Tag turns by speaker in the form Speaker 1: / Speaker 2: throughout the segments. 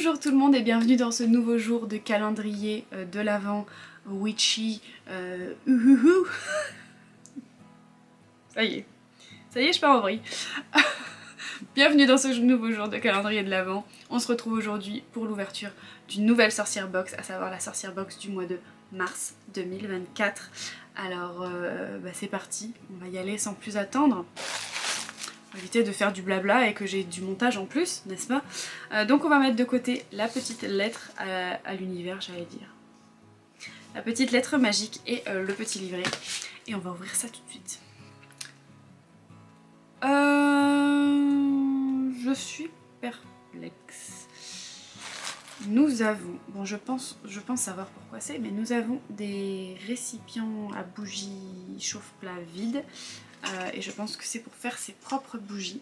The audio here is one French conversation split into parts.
Speaker 1: Bonjour tout le monde et bienvenue dans ce nouveau jour de calendrier de l'Avent witchy uhuhu. Ça y est, je pars en vrille. Bienvenue dans ce nouveau jour de calendrier de l'Avent. On se retrouve aujourd'hui pour l'ouverture d'une nouvelle sorcière box, à savoir la sorcière box du mois de mars 2024. Alors c'est parti, on va y aller sans plus attendre. Pour éviter de faire du blabla et que j'ai du montage en plus, n'est-ce pas? Donc on va mettre de côté la petite lettre à l'univers, j'allais dire. La petite lettre magique et le petit livret. Et on va ouvrir ça tout de suite. Je suis perplexe. Nous avons, bon je pense savoir pourquoi c'est, mais nous avons des récipients à bougies chauffe-plat vides. Et je pense que c'est pour faire ses propres bougies.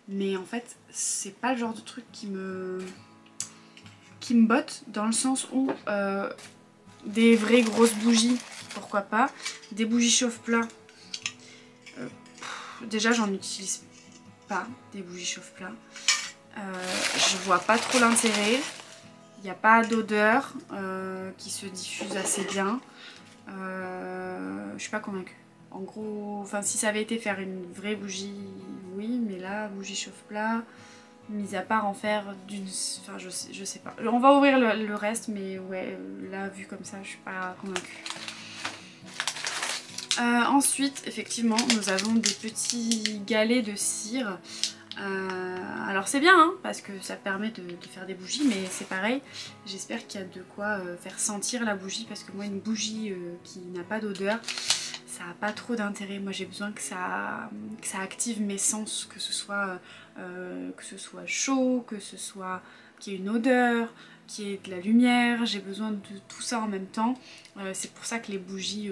Speaker 1: Mais en fait, c'est pas le genre de truc qui me botte, dans le sens où des vraies grosses bougies, pourquoi pas. Des bougies chauffe-plat, déjà j'en utilise pas, des bougies chauffe-plat. Je vois pas trop l'intérêt. Il n'y a pas d'odeur qui se diffuse assez bien. Je suis pas convaincue. En gros, enfin si ça avait été faire une vraie bougie, oui, mais là, bougie chauffe-plat, mis à part en faire d'une... Enfin je sais pas. On va ouvrir le reste, mais ouais, là, vu comme ça, je suis pas convaincue. Ensuite, effectivement, nous avons des petits galets de cire. Alors c'est bien, hein, parce que ça permet de faire des bougies, mais c'est pareil, j'espère qu'il y a de quoi faire sentir la bougie, parce que moi, une bougie qui n'a pas d'odeur, ça n'a pas trop d'intérêt. Moi j'ai besoin que ça active mes sens, que ce soit chaud, que ce soit qu'il y ait une odeur, qu'il y ait de la lumière. J'ai besoin de tout ça en même temps. C'est pour ça que les bougies,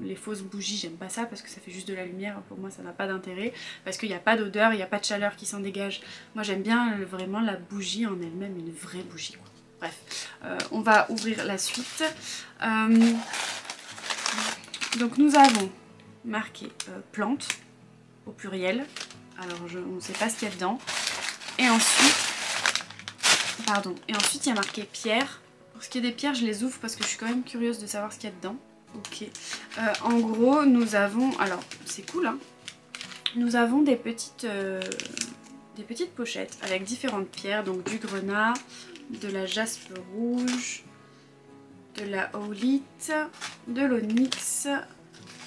Speaker 1: les fausses bougies, j'aime pas ça, parce que ça fait juste de la lumière. Pour moi ça n'a pas d'intérêt, parce qu'il n'y a pas d'odeur, il n'y a pas de chaleur qui s'en dégage. Moi j'aime bien vraiment la bougie en elle-même, une vraie bougie quoi. Bref, on va ouvrir la suite. Donc nous avons marqué plante au pluriel, alors on ne sait pas ce qu'il y a dedans. Et ensuite, il y a marqué pierre. Pour ce qui est des pierres, je les ouvre parce que je suis quand même curieuse de savoir ce qu'il y a dedans. Ok. En gros, nous avons, alors c'est cool hein, nous avons des petites pochettes avec différentes pierres, donc du grenat, de la jaspe rouge, de la aulite, de l'onyx,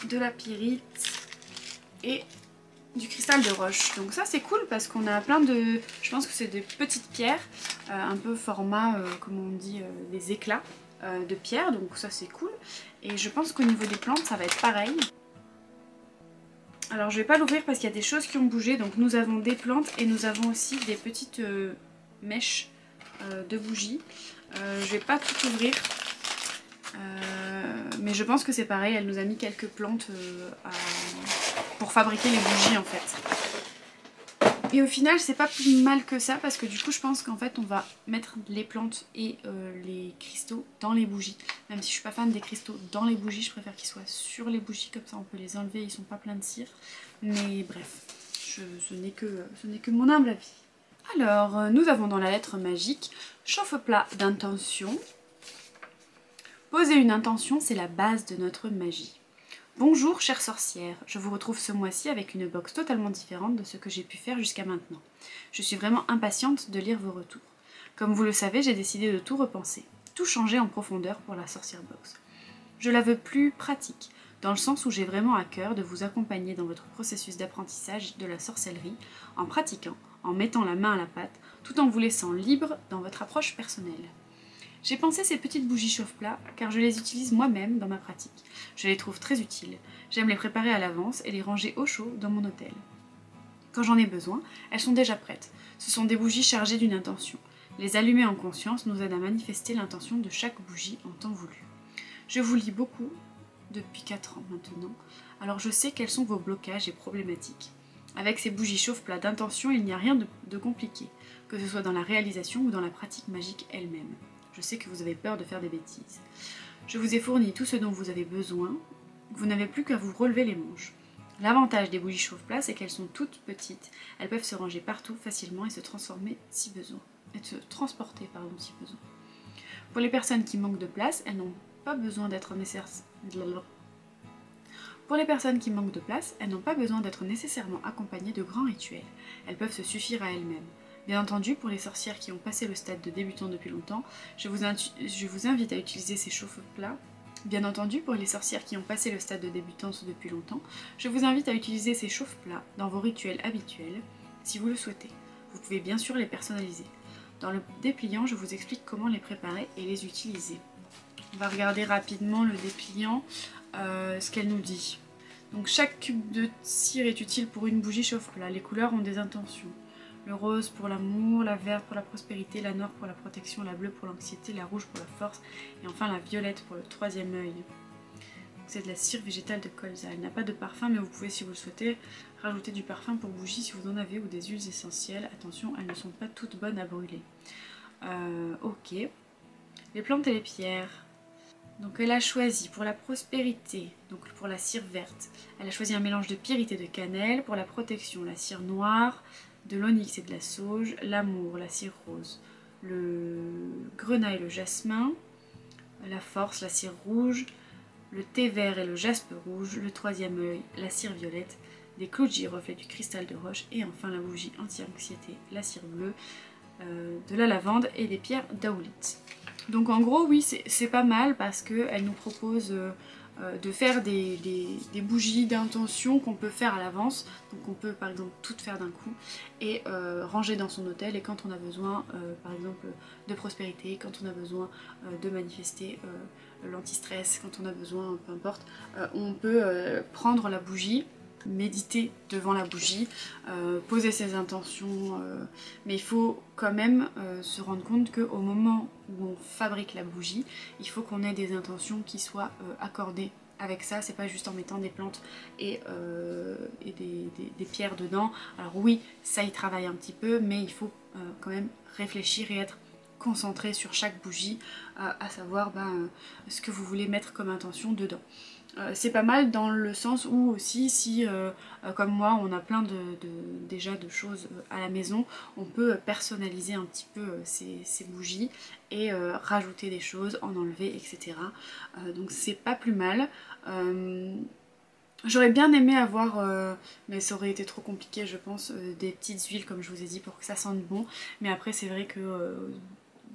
Speaker 1: de la pyrite et du cristal de roche. Donc ça c'est cool parce qu'on a plein de... Je pense que c'est des petites pierres, un peu format, comment on dit, des éclats de pierre, donc ça c'est cool. Et je pense qu'au niveau des plantes ça va être pareil. Alors je vais pas l'ouvrir parce qu'il y a des choses qui ont bougé, donc nous avons des plantes et nous avons aussi des petites mèches de bougies. Je vais pas tout ouvrir. Mais je pense que c'est pareil, elle nous a mis quelques plantes pour fabriquer les bougies en fait. Et au final c'est pas plus mal que ça, parce que du coup je pense qu'en fait on va mettre les plantes et les cristaux dans les bougies. Même si je suis pas fan des cristaux dans les bougies, je préfère qu'ils soient sur les bougies, comme ça on peut les enlever, ils sont pas pleins de cire. Mais bref, ce n'est que mon humble avis. Alors nous avons dans la lettre magique chauffe-plat d'intention. Poser une intention, c'est la base de notre magie. Bonjour chère sorcière, je vous retrouve ce mois-ci avec une box totalement différente de ce que j'ai pu faire jusqu'à maintenant. Je suis vraiment impatiente de lire vos retours. Comme vous le savez, j'ai décidé de tout repenser, tout changer en profondeur pour la sorcière box. Je la veux plus pratique, dans le sens où j'ai vraiment à cœur de vous accompagner dans votre processus d'apprentissage de la sorcellerie, en pratiquant, en mettant la main à la pâte, tout en vous laissant libre dans votre approche personnelle. J'ai pensé ces petites bougies chauffe-plat car je les utilise moi-même dans ma pratique. Je les trouve très utiles. J'aime les préparer à l'avance et les ranger au chaud dans mon hôtel. Quand j'en ai besoin, elles sont déjà prêtes. Ce sont des bougies chargées d'une intention. Les allumer en conscience nous aide à manifester l'intention de chaque bougie en temps voulu. Je vous lis beaucoup, depuis 4 ans maintenant, alors je sais quels sont vos blocages et problématiques. Avec ces bougies chauffe-plat d'intention, il n'y a rien de compliqué, que ce soit dans la réalisation ou dans la pratique magique elle-même. Je sais que vous avez peur de faire des bêtises. Je vous ai fourni tout ce dont vous avez besoin. Vous n'avez plus qu'à vous relever les manches. L'avantage des bougies chauffe-plat, c'est qu'elles sont toutes petites. Elles peuvent se ranger partout facilement et se transformer si besoin. être transportées, pardon, si besoin. Pour les personnes qui manquent de place, elles n'ont pas besoin d'être nécessairement accompagnées de grands rituels. Elles peuvent se suffire à elles-mêmes. Bien entendu, pour les sorcières qui ont passé le stade de débutant depuis longtemps, je vous invite à utiliser ces chauffe-plats. Bien entendu, pour les sorcières qui ont passé le stade de débutance depuis longtemps, je vous invite à utiliser ces chauffe-plats dans vos rituels habituels, si vous le souhaitez. Vous pouvez bien sûr les personnaliser. Dans le dépliant, je vous explique comment les préparer et les utiliser. On va regarder rapidement le dépliant, ce qu'elle nous dit. Donc chaque cube de cire est utile pour une bougie chauffe-plat. Les couleurs ont des intentions. Le rose pour l'amour, la verte pour la prospérité, la noire pour la protection, la bleue pour l'anxiété, la rouge pour la force et enfin la violette pour le troisième œil. C'est de la cire végétale de colza. Elle n'a pas de parfum mais vous pouvez si vous le souhaitez rajouter du parfum pour bougie si vous en avez ou des huiles essentielles. Attention, elles ne sont pas toutes bonnes à brûler. Ok. Les plantes et les pierres. Donc elle a choisi pour la prospérité, donc pour la cire verte, elle a choisi un mélange de pyrite et de cannelle. Pour la protection, la cire noire, de l'onyx et de la sauge, l'amour, la cire rose, le grenat et le jasmin, la force, la cire rouge, le thé vert et le jaspe rouge, le troisième œil, la cire violette, des clous de girofle et du cristal de roche, et enfin la bougie anti-anxiété, la cire bleue, de la lavande et des pierres daoulite. Donc en gros oui c'est pas mal parce qu'elle nous propose de faire des bougies d'intention qu'on peut faire à l'avance. Donc on peut par exemple toutes faire d'un coup et ranger dans son hôtel, et quand on a besoin par exemple de prospérité, quand on a besoin de manifester l'anti-stress, quand on a besoin, peu importe, on peut prendre la bougie, méditer devant la bougie, poser ses intentions, mais il faut quand même se rendre compte qu'au moment où on fabrique la bougie, il faut qu'on ait des intentions qui soient accordées avec ça. C'est pas juste en mettant des plantes et des pierres dedans. Alors oui, ça y travaille un petit peu, mais il faut quand même réfléchir et être concentré sur chaque bougie, à savoir ce que vous voulez mettre comme intention dedans. C'est pas mal dans le sens où aussi si comme moi on a plein déjà de choses à la maison, on peut personnaliser un petit peu ces bougies et rajouter des choses, en enlever, etc. Donc c'est pas plus mal. J'aurais bien aimé avoir, mais ça aurait été trop compliqué je pense, des petites huiles comme je vous ai dit pour que ça sente bon, mais après c'est vrai que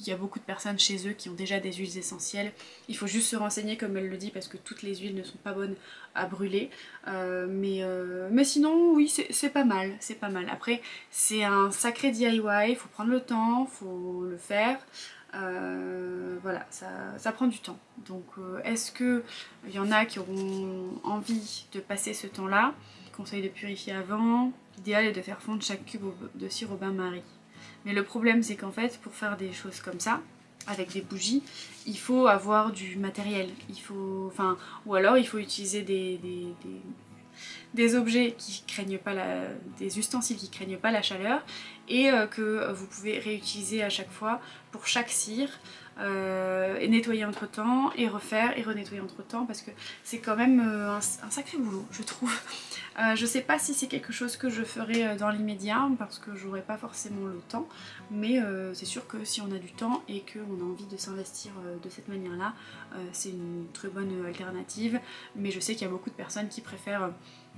Speaker 1: il y a beaucoup de personnes chez eux qui ont déjà des huiles essentielles. Il faut juste se renseigner comme elle le dit parce que toutes les huiles ne sont pas bonnes à brûler. Mais sinon oui c'est pas mal, c'est pas mal. Après c'est un sacré DIY, il faut prendre le temps, il faut le faire. Voilà, ça prend du temps. Donc est-ce qu'il y en a qui auront envie de passer ce temps-là? Conseil de purifier avant. L'idéal est de faire fondre chaque cube de cire au bain-marie. Mais le problème c'est qu'en fait pour faire des choses comme ça, avec des bougies, il faut avoir du matériel. Ou alors il faut utiliser des objets qui craignent pas des ustensiles qui craignent pas la chaleur et que vous pouvez réutiliser à chaque fois pour chaque cire. Et nettoyer entre temps et refaire et renettoyer entre temps parce que c'est quand même un sacré boulot je trouve. Je sais pas si c'est quelque chose que je ferai dans l'immédiat parce que j'aurai pas forcément le temps, mais c'est sûr que si on a du temps et qu'on a envie de s'investir de cette manière là, c'est une très bonne alternative. Mais je sais qu'il y a beaucoup de personnes qui préfèrent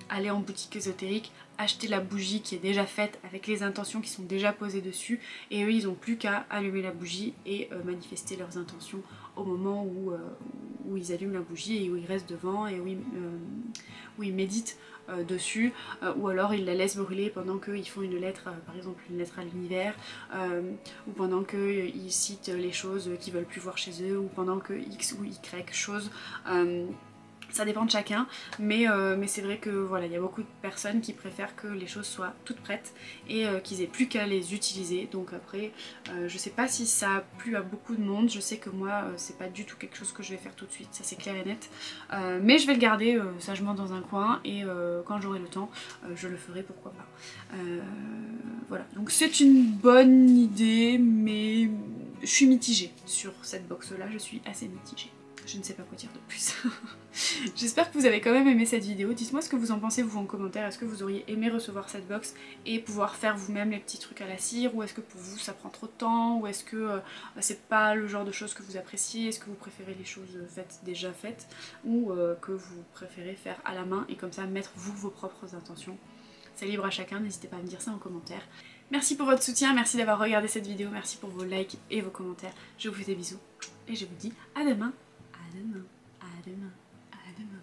Speaker 1: aller en boutique ésotérique, acheter la bougie qui est déjà faite avec les intentions qui sont déjà posées dessus, et eux ils n'ont plus qu'à allumer la bougie et manifester leurs intentions au moment où ils allument la bougie et où ils restent devant et où ils méditent dessus, ou alors ils la laissent brûler pendant qu'ils font une lettre, par exemple une lettre à l'univers, ou pendant qu'ils citent les choses qu'ils veulent plus voir chez eux, ou pendant que X ou Y chose. Ça dépend de chacun, mais c'est vrai que voilà, il y a beaucoup de personnes qui préfèrent que les choses soient toutes prêtes et qu'ils aient plus qu'à les utiliser. Donc après, je sais pas si ça a plu à beaucoup de monde, je sais que moi c'est pas du tout quelque chose que je vais faire tout de suite, ça c'est clair et net. Mais je vais le garder sagement dans un coin et quand j'aurai le temps, je le ferai, pourquoi pas. Voilà, donc c'est une bonne idée, mais je suis mitigée sur cette box là, je suis assez mitigée. Je ne sais pas quoi dire de plus. J'espère que vous avez quand même aimé cette vidéo. Dites-moi ce que vous en pensez vous en commentaire. Est-ce que vous auriez aimé recevoir cette box et pouvoir faire vous-même les petits trucs à la cire, ou est-ce que pour vous ça prend trop de temps, ou est-ce que c'est pas le genre de choses que vous appréciez, est-ce que vous préférez les choses déjà faites, ou que vous préférez faire à la main et comme ça mettre vous vos propres intentions. C'est libre à chacun, n'hésitez pas à me dire ça en commentaire. Merci pour votre soutien, merci d'avoir regardé cette vidéo, merci pour vos likes et vos commentaires. Je vous fais des bisous et je vous dis à demain. À demain, à demain, à demain.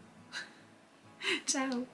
Speaker 1: Ciao.